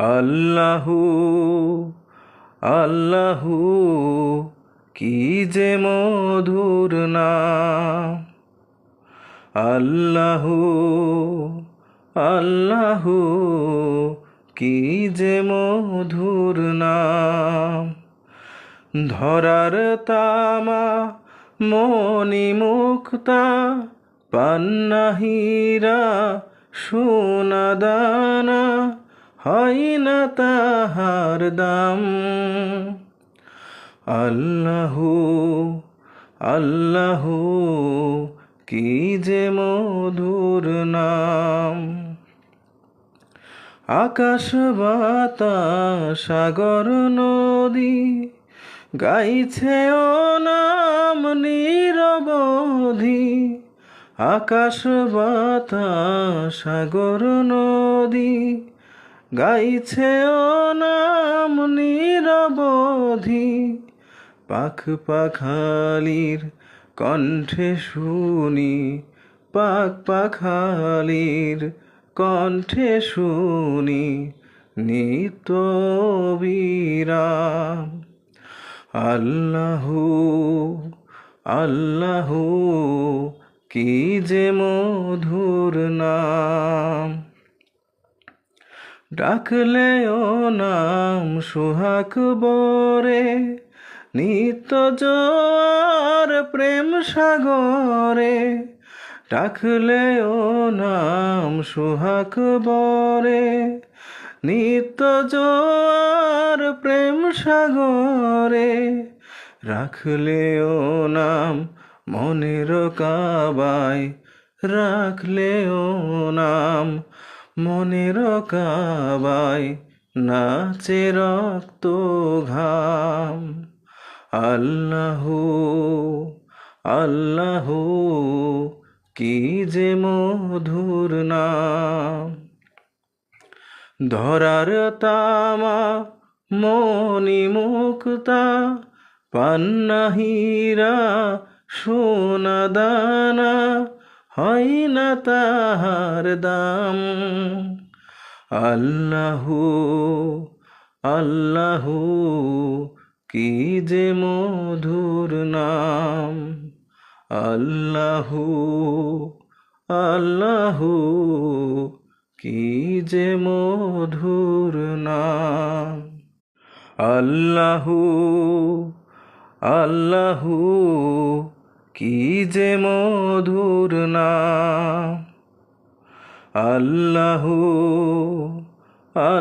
আল্লাহু আল্লাহু কি যে মধুর নাম। আল্লাহু আল্লাহু কি যে মধুর নাম। ধরার তামা মণি মুক্তা পান্না হীরা সোনা দানা হয় না তাহার দাম। আল্লাহু আল্লাহু কি যে মধুর নাম। আকাশ বাতাস সাগর নদী গাইছে ও নাম নিরবধি। আকাশ বাতাস সাগর নদী গাইছে ও নাম নিরবধি। পাখ পাখালির কণ্ঠে শুনি, পাখ পাখালির কণ্ঠে শুনি নিত্য বিরাম। আল্লাহু আল্লাহু কি যে মধুর নাম। ডাকলে ও নাম সোহাগ বরে নিত্য জোয়ার প্রেম সাগরে। ডাকলে ও নাম সোহাগ বরে নিত্য জোয়ার প্রেম সাগরে। রাখলে ও নাম মনের কাবায়, রাখলে ও নাম মনের কাবায় নাচে রক্ত ঘাম। আল্লাহু আল্লাহু কি যে মধুর নাম। ধরার তামা মণি মুক্তা পান্না হীরা সোনা দানা হয় না তাহার দাম। আল্লাহু আল্লাহু কি যে মধুর নাম। আল্লাহু আল্লাহু কি যে মধুর নাম। আল্লাহু আল্লাহু কি যে মধুর নাম। আল্লাহু